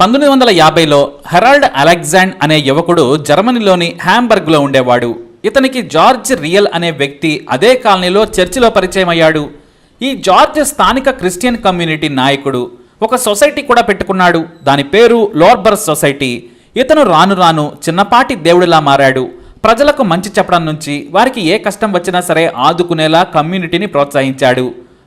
1950లో Herald అలెగ్జాండ్ అనే యువకుడు జర్మనీలోని హ్యాంబర్గ్లో ఉండేవాడు. ఇతనికి జార్జ్ రియల్ అనే వ్యక్తి అదే కాలనీలో చర్చిలో పరిచయం అయ్యాడు. ఈ జార్జ్ స్థానిక క్రిస్టియన్ కమ్యూనిటీ నాయకుడు. ఒక సొసైటీ కూడా పెట్టుకున్నాడు. దాని పేరు లోర్బర్ సొసైటీ. ఇతను రాను రాను చిన్నపాటి దేవుడిలా మారాడు. ప్రజలకు మంచి చెప్పడం నుంచి వారికి ఏ కష్టం వచ్చినా సరే ఆదుకునేలా కమ్యూనిటీని ప్రోత్సహించాడు.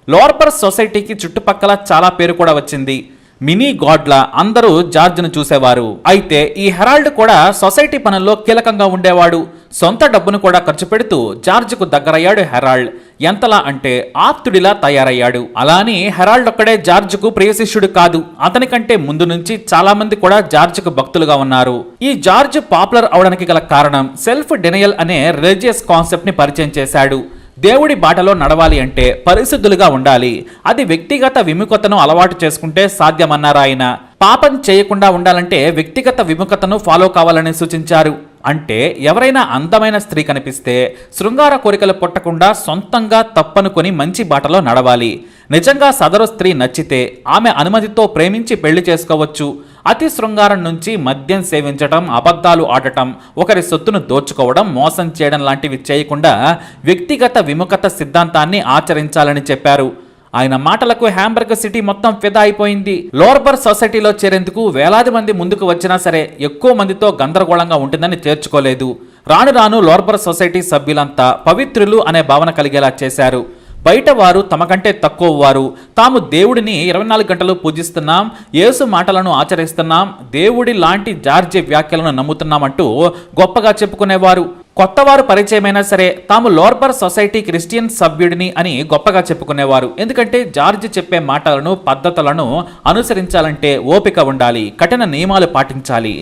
లోర్బర్ సొసైటీకి చుట్టుపక్కల చాలా పేరు కూడా వచ్చింది. మినీ గాడ్లా అందరూ జార్జ్ను చూసేవారు. అయితే ఈ హెరాల్డ్ కూడా సొసైటీ పనుల్లో కీలకంగా ఉండేవాడు. సొంత డబ్బును కూడా ఖర్చు పెడుతూ జార్జ్కు దగ్గరయ్యాడు హెరాల్డ్. ఎంతలా అంటే ఆప్తుడిలా తయారయ్యాడు. అలాని హెరాల్డ్ ఒక్కడే జార్జ్కు ప్రియ శిష్యుడు కాదు. అతని కంటే ముందు నుంచి చాలా మంది కూడా జార్జ్కు భక్తులుగా ఉన్నారు. ఈ జార్జ్ పాపులర్ అవడానికి గల కారణం సెల్ఫ్ డినయల్ అనే రిలీజియస్ కాన్సెప్ట్ ని పరిచయం చేశాడు. దేవుడి బాటలో నడవాలి అంటే పరిశుద్ధులుగా ఉండాలి. అది వ్యక్తిగత విముఖతను అలవాటు చేసుకుంటే సాధ్యమన్నారు ఆయన. పాపం చేయకుండా ఉండాలంటే వ్యక్తిగత విముఖతను ఫాలో కావాలని సూచించారు. అంటే ఎవరైనా అందమైన స్త్రీ కనిపిస్తే శృంగార కోరికలు పుట్టకుండా సొంతంగా తప్పనుకొని మంచి బాటలో నడవాలి. నిజంగా సదరు స్త్రీ నచ్చితే ఆమె అనుమతితో ప్రేమించి పెళ్లి చేసుకోవచ్చు. అతి శృంగారం నుంచి మద్యం సేవించటం, అబద్ధాలు ఆడటం, ఒకరి సొత్తును దోచుకోవడం, మోసం చేయడం లాంటివి చేయకుండా వ్యక్తిగత విముఖత సిద్ధాంతాన్ని ఆచరించాలని చెప్పారు. ఆయన మాటలకు హ్యాంబర్గ్ సిటీ మొత్తం ఫిదా అయిపోయింది. లోర్బర్ సొసైటీలో చేరేందుకు వేలాది మంది ముందుకు వచ్చినా సరే ఎక్కువ మందితో గందరగోళంగా ఉంటుందని చేర్చుకోలేదు. రాను రాను లోర్బర్ సొసైటీ సభ్యులంతా పవిత్రులు అనే భావన కలిగేలా చేశారు. బయట వారు తమకంటే తక్కువ వారు, తాము దేవుడిని 24 గంటలు పూజిస్తున్నాం, యేసు మాటలను ఆచరిస్తున్నాం, దేవుడి లాంటి జార్జి వ్యాఖ్యలను నమ్ముతున్నామంటూ గొప్పగా చెప్పుకునేవారు. కొత్తవారు పరిచయమైనా సరే తాము లోర్బర్ సొసైటీ క్రిస్టియన్ సభ్యుడిని అని గొప్పగా చెప్పుకునేవారు. ఎందుకంటే జార్జ్ చెప్పే మాటలను, పద్ధతులను అనుసరించాలంటే ఓపిక ఉండాలి, కఠిన నియమాలు పాటించాలి.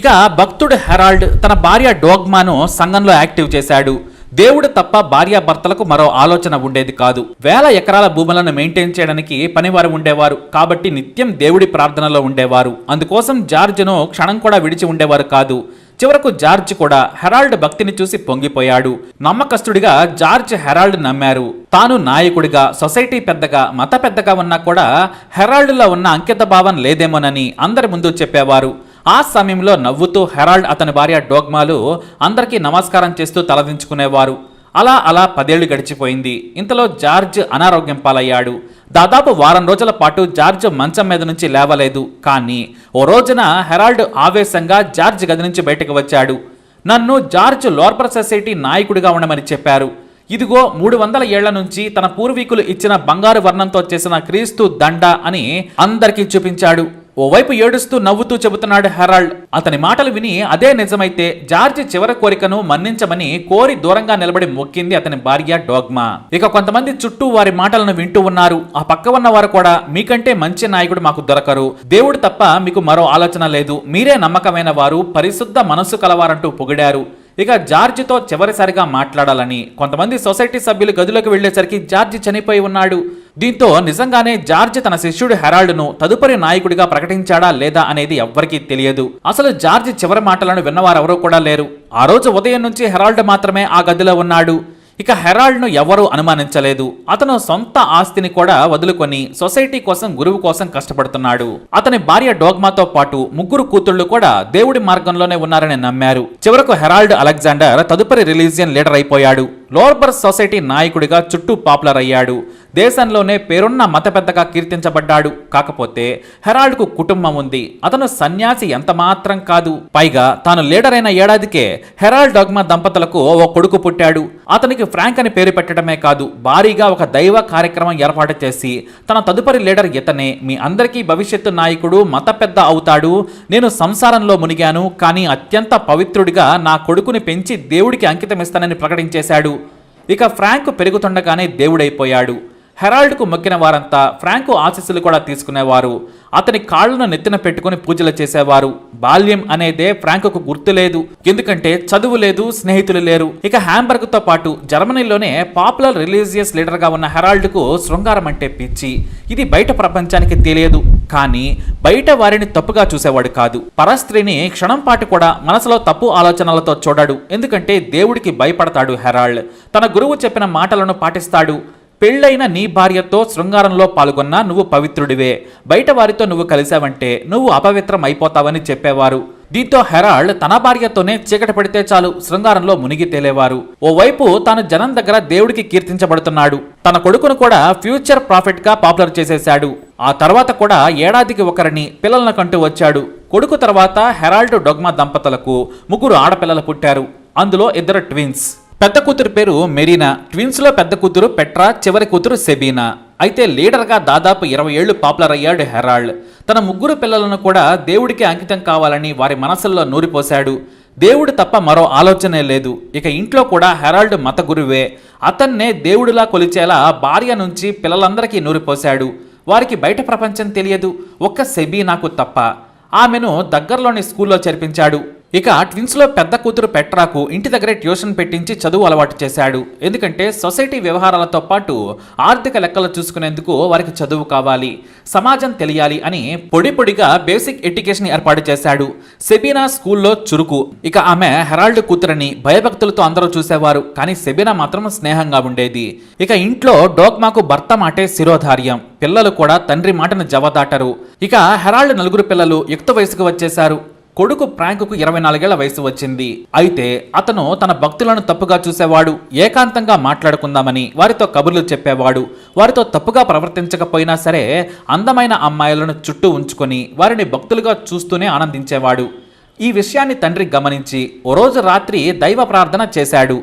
ఇక భక్తుడు హెరాల్డ్ తన భార్య డోగ్మాను సంఘంలో యాక్టివ్ చేశాడు. దేవుడు తప్ప భార్యాభర్తలకు మరో ఆలోచన ఉండేది కాదు. వేల ఎకరాల భూములను మెయింటైన్ చేయడానికి పనివారు ఉండేవారు. కాబట్టి నిత్యం దేవుడి ప్రార్థనలో ఉండేవారు. అందుకోసం జార్జ్ను క్షణం కూడా విడిచి ఉండేవారు కాదు. చివరకు జార్జ్ కూడా హెరాల్డ్ భక్తిని చూసి పొంగిపోయాడు. నమ్మకస్తుడిగా జార్జ్ హెరాల్డ్ నమ్మారు. తాను నాయకుడిగా, సొసైటీ పెద్దగా, మత పెద్దగా ఉన్నా కూడా హెరాల్డ్లో ఉన్న అంకిత భావం లేదేమోనని అందరి ముందు చెప్పేవారు. ఆ సమయంలో నవ్వుతూ హెరాల్డ్ అతని భార్య డోగ్మాలు అందరికీ నమస్కారం చేస్తూ తలదించుకునేవారు. అలా అలా 10 ఏళ్లు గడిచిపోయింది. ఇంతలో జార్జ్ అనారోగ్యం పాలయ్యాడు. దాదాపు వారం రోజుల పాటు జార్జ్ మంచం మీద నుంచి లేవలేదు. కానీ ఓ రోజున హెరాల్డ్ ఆవేశంగా జార్జ్ గది నుంచి బయటకు వచ్చాడు. నన్ను జార్జ్ లోర్బర్ సొసైటీ నాయకుడిగా ఉండమని చెప్పారు. ఇదిగో 300 ఏళ్ల నుంచి తన పూర్వీకులు ఇచ్చిన బంగారు వర్ణంతో చేసిన క్రీస్తు దండ అని అందరికీ చూపించాడు. ఓవైపు ఏడుస్తూ నవ్వుతూ చెబుతున్నాడు హెరాల్డ్. అతని మాటలు విని అదే నిజమైతే జార్జ్ చివరి కోరికను మన్నించమని కోరి దూరంగా నిలబడి మొక్కింది అతని భార్య డోగ్మా. ఇక కొంతమంది చుట్టూ వారి మాటలను వింటూ ఉన్నారు. ఆ పక్క ఉన్న వారు కూడా మీకంటే మంచి నాయకుడు మాకు దొరకరు, దేవుడు తప్ప మీకు మరో ఆలోచన లేదు, మీరే నమ్మకమైన వారు, పరిశుద్ధ మనస్సు కలవారంటూ పొగిడారు. ఇక జార్జితో చివరిసారిగా మాట్లాడాలని కొంతమంది సొసైటీ సభ్యులు గదిలోకి వెళ్లేసరికి జార్జి చనిపోయి ఉన్నాడు. దీంతో నిజంగానే జార్జ్ తన శిష్యుడు హెరాల్డ్ను తదుపరి నాయకుడిగా ప్రకటించాడా లేదా అనేది ఎవ్వరికీ తెలియదు. అసలు జార్జ్ చివరి మాటలను విన్నవారెవరూ కూడా లేరు. ఆ రోజు ఉదయం నుంచి హెరాల్డ్ మాత్రమే ఆ గదిలో ఉన్నాడు. ఇక హెరాల్డ్ను ఎవరూ అనుమానించలేదు. అతను సొంత ఆస్తిని కూడా వదులుకొని సొసైటీ కోసం, గురువు కోసం కష్టపడుతున్నాడు. అతని భార్య డోగ్మాతో పాటు 3 కూతుళ్లు కూడా దేవుడి మార్గంలోనే ఉన్నారని నమ్మారు. చివరకు హెరాల్డ్ అలెగ్జాండర్ తదుపరి రిలీజియన్ లీడర్ అయిపోయాడు. లోర్బర్ సొసైటీ నాయకుడిగా చుట్టూ పాపులర్ అయ్యాడు. దేశంలోనే పేరున్న మత పెద్దగా కీర్తించబడ్డాడు. కాకపోతే హెరాల్డ్కు కుటుంబం ఉంది. అతను సన్యాసి ఎంత మాత్రం కాదు. పైగా తాను లీడర్ అయిన ఏడాదికే హెరాల్డ్ డోగ్మా దంపతులకు ఓ కొడుకు పుట్టాడు. అతనికి ఫ్రాంక్ అని పేరు పెట్టడమే కాదు, భారీగా ఒక దైవ కార్యక్రమం ఏర్పాటు చేసి తన తదుపరి లీడర్ ఇతనే, మీ అందరికీ భవిష్యత్తు నాయకుడు, మత పెద్ద అవుతాడు, నేను సంసారంలో మునిగాను కానీ అత్యంత పవిత్రుడిగా నా కొడుకుని పెంచి దేవుడికి అంకితమిస్తానని ప్రకటించేశాడు. ఇక ఫ్రాంక్ పెరుగుతుండగానే దేవుడైపోయాడు. హెరాల్డ్కు మొక్కిన వారంతా ఫ్రాంకు ఆశీస్సులు కూడా తీసుకునేవారు. అతని కాళ్లను నెత్తిన పెట్టుకుని పూజలు చేసేవారు. బాల్యం అనేదే ఫ్రాంకుకు గుర్తు లేదు. ఎందుకంటే చదువు లేదు, స్నేహితులు లేరు. ఇక హ్యాంబర్గ్తో పాటు జర్మనీలోనే పాపులర్ రిలీజియస్ లీడర్గా ఉన్న హెరాల్డ్కు శృంగారం అంటే పిచ్చి. ఇది బయట ప్రపంచానికి తెలియదు. కానీ బయట వారిని తప్పుగా చూసేవాడు కాదు. పరస్త్రీని క్షణం పాటు కూడా మనసులో తప్పు ఆలోచనలతో చూడడు. ఎందుకంటే దేవుడికి భయపడతాడు హెరాల్డ్. తన గురువు చెప్పిన మాటలను పాటిస్తాడు. పెళ్ళైన నీ భార్యతో శృంగారంలో పాల్గొన్నా నువ్వు పవిత్రుడివే, బయట వారితో నువ్వు కలిశావంటే నువ్వు అపవిత్రం అయిపోతావని చెప్పేవారు. దీంతో హెరాల్డ్ తన భార్యతోనే చీకటి పడితే చాలు శృంగారంలో మునిగి తేలేవారు. ఓవైపు తాను జనం దగ్గర దేవుడికి కీర్తించబడుతున్నాడు, తన కొడుకును కూడా ఫ్యూచర్ ప్రాఫిట్ గా పాపులర్ చేసేశాడు. ఆ తర్వాత కూడా ఏడాదికి ఒకరిని పిల్లలను కంటూ వచ్చాడు. కొడుకు తర్వాత హెరాల్డ్ డొగ్మా దంపతులకు 3 ఆడపిల్లలు పుట్టారు. అందులో 2 ట్విన్స్. పెద్ద కూతురు పేరు మెరీనా, ట్విన్స్ లో పెద్ద కూతురు పెట్రా, చివరి కూతురు సెబీనా. అయితే లీడర్గా దాదాపు 20 ఏళ్లు పాపులర్ అయ్యాడు హెరాల్డ్. తన 3 పిల్లలను కూడా దేవుడికి అంకితం కావాలని వారి మనసుల్లో నూరిపోశాడు. దేవుడు తప్ప మరో ఆలోచనే లేదు. ఇక ఇంట్లో కూడా హెరాల్డ్ మత గురువే. అతన్నే దేవుడిలా కొలిచేలా భార్య నుంచి పిల్లలందరికీ నూరిపోశాడు. వారికి బయట ప్రపంచం తెలియదు, ఒక్క సెబీనాకు తప్ప. ఆమెను దగ్గరలోని స్కూల్లో చేర్పించాడు. ఇక ట్విన్స్లో పెద్ద కూతురు పెట్రాకు ఇంటి దగ్గరే ట్యూషన్ పెట్టించి చదువు అలవాటు చేశాడు. ఎందుకంటే సొసైటీ వ్యవహారాలతో పాటు ఆర్థిక లెక్కలు చూసుకునేందుకు వారికి చదువు కావాలి, సమాజం తెలియాలి అని పొడిగా బేసిక్ ఎడ్యుకేషన్ ఏర్పాటు చేశాడు. సెబీనా స్కూల్లో చురుకు. ఇక ఆమె హెరాల్డ్ కూతురని భయభక్తులతో అందరూ చూసేవారు, కానీ సెబీనా మాత్రం స్నేహంగా ఉండేది. ఇక ఇంట్లో డోగ్మాకు భర్త మాటే శిరోధార్యం. పిల్లలు కూడా తండ్రి మాటను జవదాటరు. ఇక హెరాల్డ్ 4 పిల్లలు యుక్త వయసుకు వచ్చేశారు. కొడుకు ఫ్రాంక్కు 24 ఏళ్ల వయసు వచ్చింది. అయితే అతను తన భక్తులను తప్పుగా చూసేవాడు. ఏకాంతంగా మాట్లాడుకుందామని వారితో కబుర్లు చెప్పేవాడు. వారితో తప్పుగా ప్రవర్తించకపోయినా సరే అందమైన అమ్మాయిలను చుట్టూ ఉంచుకొని వారిని భక్తులుగా చూస్తూనే ఆనందించేవాడు. ఈ విషయాన్ని తండ్రి గమనించి ఓ రోజు రాత్రి దైవ ప్రార్థన చేశాడు.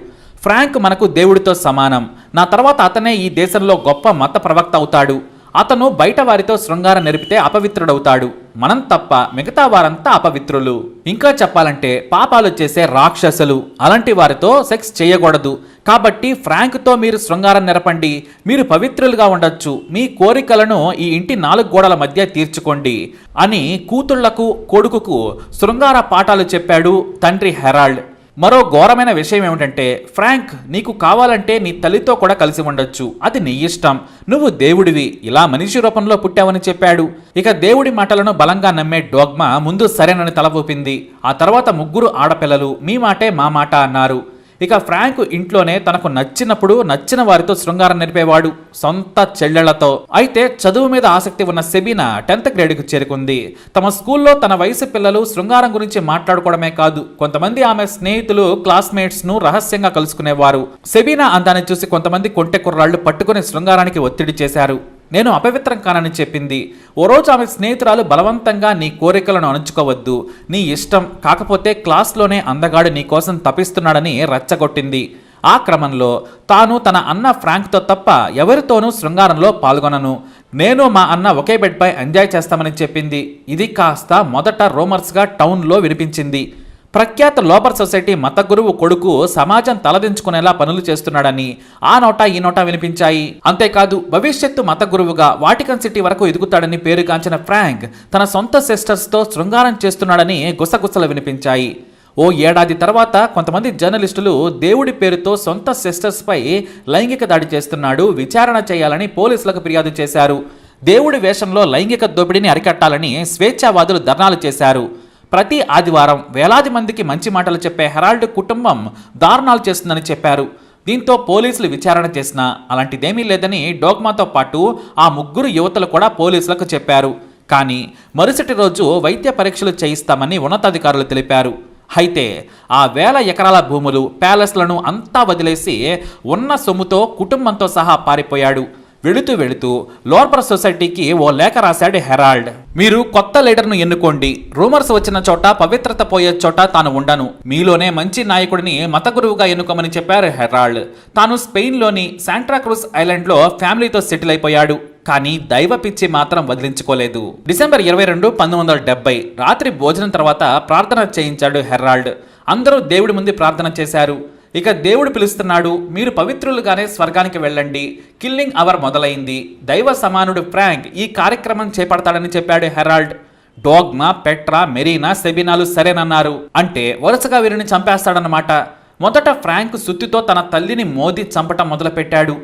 ఫ్రాంక్ మనకు దేవుడితో సమానం. నా తర్వాత అతనే ఈ దేశంలో గొప్ప మత ప్రవక్త అవుతాడు. అతను బయట వారితో శృంగారం నెరిపితే అపవిత్రుడవుతాడు. మనం తప్ప మిగతా వారంతా అపవిత్రులు. ఇంకా చెప్పాలంటే పాపాలు చేసే రాక్షసులు. అలాంటి వారితో సెక్స్ చేయకూడదు. కాబట్టి ఫ్రాంక్తో మీరు శృంగారం నెరపండి. మీరు పవిత్రులుగా ఉండొచ్చు. మీ కోరికలను ఈ ఇంటి 4 గోడల మధ్య తీర్చుకోండి అని కూతుళ్లకు కొడుకుకు శృంగార పాఠాలు చెప్పాడు తండ్రి హెరాల్డ్. మరో ఘోరమైన విషయం ఏమిటంటే, ఫ్రాంక్ నీకు కావాలంటే నీ తల్లితో కూడా కలిసి ఉండొచ్చు, అది నీ ఇష్టం, నువ్వు దేవుడివి, ఇలా మనిషి రూపంలో పుట్టావని చెప్పాడు. ఇక దేవుడి మాటలను బలంగా నమ్మే డోగ్మా ముందు సరేనని తల ఊపింది. ఆ తర్వాత 3 ఆడపిల్లలు మీ మాటే మా మాట అన్నారు. ఇక ఫ్రాంక్ ఇంట్లోనే తనకు నచ్చినప్పుడు నచ్చిన వారితో శృంగారం నేర్పేవాడు, సొంత చెల్లెళ్లతో. అయితే చదువు మీద ఆసక్తి ఉన్న సెబీనా 10th గ్రేడ్కు చేరుకుంది. తమ స్కూల్లో తన వయసు పిల్లలు శృంగారం గురించి మాట్లాడుకోవడమే కాదు, కొంతమంది ఆమె స్నేహితులు క్లాస్మేట్స్ ను రహస్యంగా కలుసుకునేవారు. సెబీనా అందాన్ని చూసి కొంతమంది కొంటె కుర్రాళ్లు పట్టుకుని శృంగారానికి ఒత్తిడి చేశారు. నేను అపవిత్రం కానని చెప్పింది. ఓ రోజు ఆమె స్నేహితురాలు బలవంతంగా నీ కోరికలను అణుచుకోవద్దు, నీ ఇష్టం, కాకపోతే క్లాస్లోనే అందగాడు నీ కోసం తపిస్తున్నాడని రెచ్చగొట్టింది. ఆ క్రమంలో తాను తన అన్న ఫ్రాంక్తో తప్ప ఎవరితోనూ శృంగారంలో పాల్గొనను, నేను మా అన్న ఒకే బెడ్పై ఎంజాయ్ చేస్తామని చెప్పింది. ఇది కాస్త మొదట రూమర్స్గా టౌన్లో వినిపించింది. ప్రఖ్యాత లోపర్ సొసైటీ మత గురువు కొడుకు సమాజం తలదించుకునేలా పనులు చేస్తున్నాడని ఆ నోటా ఈ నోటా వినిపించాయి. అంతేకాదు భవిష్యత్తు మత గురువుగా వాటికన్ సిటీ వరకు ఎదుగుతాడని పేరుగాంచిన ఫ్రాంక్ తన సొంత సిస్టర్స్తో శృంగారం చేస్తున్నాడని గుసగుసలు వినిపించాయి. ఓ ఏడాది తర్వాత కొంతమంది జర్నలిస్టులు దేవుడి పేరుతో సొంత సిస్టర్స్పై లైంగిక దాడి చేస్తున్నాడు, విచారణ చేయాలని పోలీసులకు ఫిర్యాదు చేశారు. దేవుడి వేషంలో లైంగిక దోపిడీని అరికట్టాలని స్వేచ్ఛావాదులు ధర్నాలు చేశారు. ప్రతి ఆదివారం వేలాది మందికి మంచి మాటలు చెప్పే హెరాల్డ్ కుటుంబం దారుణాలు చేస్తుందని చెప్పారు. దీంతో పోలీసులు విచారణ చేసినా అలాంటిదేమీ లేదని డోగ్మాతో పాటు ఆ 3 యువతులు కూడా పోలీసులకు చెప్పారు. కానీ మరుసటి రోజు వైద్య పరీక్షలు చేయిస్తామని ఉన్నతాధికారులు తెలిపారు. అయితే ఆ 1000 ఎకరాల భూములు, ప్యాలెస్లను అంతా వదిలేసి ఉన్న సొమ్ముతో కుటుంబంతో సహా పారిపోయాడు. వెళుతూ లోపర్ సొసైటీకి ఓ లేఖ రాశాడు హెరాల్డ్. మీరు కొత్త లీడర్ను ఎన్నుకోండి, రూమర్స్ వచ్చిన చోట, పవిత్రత పోయే చోట తాను ఉండను, మీలోనే మంచి నాయకుడిని మత గురువుగా ఎన్నుకోమని చెప్పారు హెరాల్డ్. తాను స్పెయిన్లోని శాంటాక్రూజ్ ఐలాండ్లో ఫ్యామిలీతో సెటిల్ అయిపోయాడు. కానీ దైవ పిచ్చి మాత్రం వదిలించుకోలేదు. డిసెంబర్ 22, 1970 రాత్రి భోజనం తర్వాత ప్రార్థన చేయించాడు హెరాల్డ్. అందరూ దేవుడి ముందు ప్రార్థన చేశారు. ఇక దేవుడు పిలుస్తున్నాడు, మీరు పవిత్రులుగానే స్వర్గానికి వెళ్ళండి. కిల్లింగ్ అవర్ మొదలైంది. దైవ సమానుడు ఫ్రాంక్ ఈ కార్యక్రమం చేపడతాడని చెప్పాడు హెరాల్డ్. డోగ్మా, పెట్రా, మెరీనా, సెబీనాలు సరేనన్నారు. అంటే వరుసగా వీరిని చంపేస్తాడన్నమాట. మొదట ఫ్రాంక్ సుత్తితో తన తల్లిని మోదీ చంపటం మొదలుపెట్టాడు.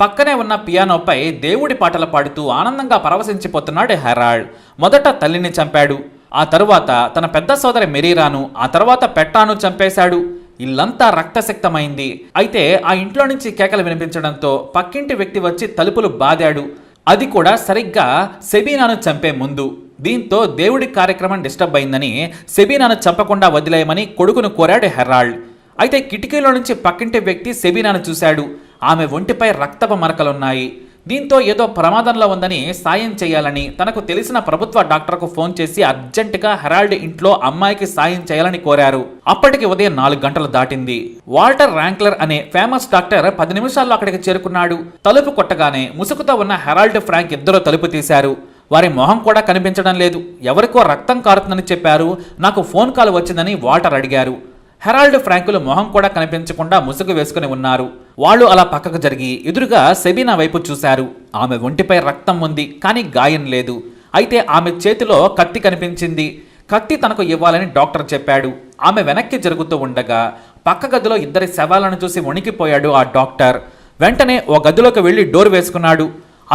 పక్కనే ఉన్న పియానోపై దేవుడి పాటలు పాడుతూ ఆనందంగా పరవశించిపోతున్నాడు హెరాల్డ్. మొదట తల్లిని చంపాడు, ఆ తరువాత తన పెద్ద సోదరి మెరీరాను, ఆ తర్వాత పెట్రాను చంపేశాడు. ఇల్లంతా రక్తసిక్తమైంది. అయితే ఆ ఇంట్లో నుంచి కేకలు వినిపించడంతో పక్కింటి వ్యక్తి వచ్చి తలుపులు బాదాడు. అది కూడా సరిగ్గా సెబీనాను చంపే ముందు. దీంతో దేవుడి కార్యక్రమం డిస్టర్బ్ అయిందని సెబీనాను చంపకుండా వదిలేయమని కొడుకును కోరాడు హెరాల్డ్. అయితే కిటికీలో నుంచి పక్కింటి వ్యక్తి సెబీనాను చూశాడు. ఆమె ఒంటిపై రక్తపు మరకలున్నాయి. దీంతో ఏదో ప్రమాదంలో ఉందని సాయం చేయాలని తనకు తెలిసిన ప్రభుత్వ డాక్టర్కు ఫోన్ చేసి అర్జెంటుగా హెరాల్డ్ ఇంట్లో అమ్మాయికి సాయం చేయాలని కోరారు. అప్పటికి ఉదయం 4 గంటలు దాటింది. వాల్టర్ ర్యాంక్లర్ అనే ఫేమస్ డాక్టర్ 10 నిమిషాల్లో అక్కడికి చేరుకున్నాడు. తలుపు కొట్టగానే ముసుగుతో ఉన్న హెరాల్డ్, ఫ్రాంక్ ఇద్దరు తలుపు తీశారు. వారి మొహం కూడా కనిపించడం లేదు. ఎవరికో రక్తం కారుతుందని చెప్పారు. నాకు ఫోన్ కాల్ వచ్చిందని వాల్టర్ అడిగారు. హెరాల్డ్, ఫ్రాంకులు మొహం కూడా కనిపించకుండా ముసుగు వేసుకుని ఉన్నారు. వాళ్ళు అలా పక్కకు జరిగి ఎదురుగా సెబీనా వైపు చూశారు. ఆమె ఒంటిపై రక్తం ఉంది, కానీ గాయం లేదు. అయితే ఆమె చేతిలో కత్తి కనిపించింది. కత్తి తనకు ఇవ్వాలని డాక్టర్ చెప్పాడు. ఆమె వెనక్కి జరుగుతూ ఉండగా పక్క గదిలో ఇద్దరి శవాలను చూసి వణికిపోయాడు ఆ డాక్టర్. వెంటనే ఓ గదిలోకి వెళ్లి డోర్ వేసుకున్నాడు.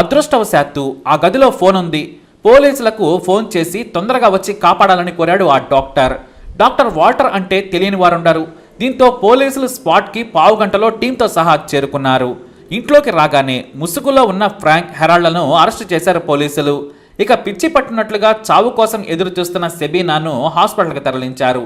అదృష్టవశాత్తు ఆ గదిలో ఫోన్ ఉంది. పోలీసులకు ఫోన్ చేసి తొందరగా వచ్చి కాపాడాలని కోరాడు ఆ డాక్టర్. డాక్టర్ వాల్టర్ అంటే తెలియని వారుండరు. దీంతో పోలీసులు స్పాట్కి పావుగంటలో టీంతో సహా చేరుకున్నారు. ఇంట్లోకి రాగానే ముసుగులో ఉన్న ఫ్రాంక్, హెరాల్డ్లను అరెస్టు చేశారు పోలీసులు. ఇక పిచ్చి పట్టినట్లుగా చావు కోసం ఎదురు చూస్తున్న సెబీనాను హాస్పిటల్కి తరలించారు.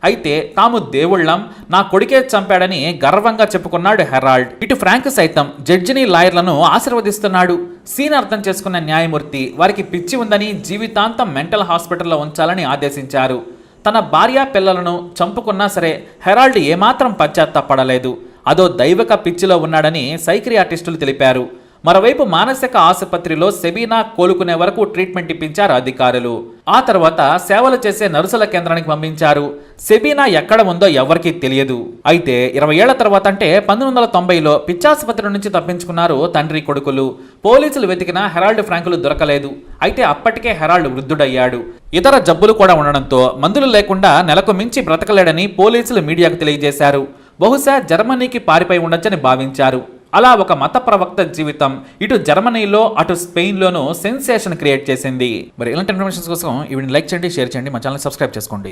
అయితే తాము దేవుళ్ళం, నా కొడుకే చంపాడని గర్వంగా చెప్పుకున్నాడు హెరాల్డ్. ఇటు ఫ్రాంక్ సైతం జడ్జిని, లాయర్లను ఆశీర్వదిస్తున్నాడు. సీన్ అర్థం చేసుకున్న న్యాయమూర్తి వారికి పిచ్చి ఉందని జీవితాంతం మెంటల్ హాస్పిటల్లో ఉంచాలని ఆదేశించారు. తన భార్య, పిల్లలను చంపుకున్నా సరే హెరాల్డ్ ఏమాత్రం పశ్చాత్తాపడలేదు. అదో దైవిక పిచ్చిలో ఉన్నాడని సైకియాట్రిస్టులు తెలిపారు. మరోవైపు మానసిక ఆసుపత్రిలో సెబీనా కోలుకునే వరకు ట్రీట్మెంట్ ఇప్పించారు అధికారులు. ఆ తర్వాత సేవలు చేసే నర్సుల కేంద్రానికి పంపించారు. సెబీనా ఎక్కడ ఉందో ఎవరికీ తెలియదు. అయితే 20 ఏళ్ల తర్వాత అంటే 1990లో పిచ్చాసుపత్రి నుంచి తప్పించుకున్నారు తండ్రి, కొడుకులు. పోలీసులు వెతికినా హెరాల్డ్, ఫ్రాంకులు దొరకలేదు. అయితే అప్పటికే హెరాల్డ్ వృద్ధుడయ్యాడు. ఇతర జబ్బులు కూడా ఉండడంతో మందులు లేకుండా నెలకు మించి బ్రతకలేడని పోలీసులు మీడియాకు తెలియజేశారు. బహుశా జర్మనీకి పారిపోయి ఉండొచ్చని భావించారు. అలా ఒక మత ప్రవక్త జీవితం ఇటు జర్మనీలో అటు స్పెయిన్లోనూ సెన్సేషన్ క్రియేట్ చేసింది. మరి ఇలాంటి ఇన్ఫర్మేషన్ కోసం ఈ వీడియోని లైక్ చేయండి, షేర్ చేయండి, మా ఛానల్ సబ్స్క్రైబ్ చేసుకోండి.